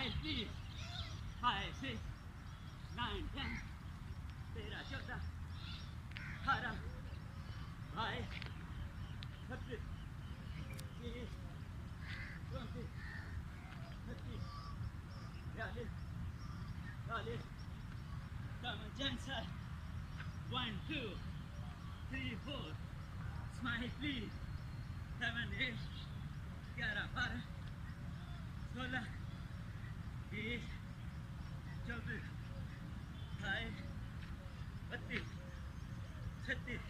Smile please. 5, 6, 9, 10, 13, 14, 18, 22, 23, 20, 30, 40, 40. Come on, gents. 1, 2, 3, 4. Smile please. 7, 8, 11, 12, 16, 20, 24, 28, 32, 33,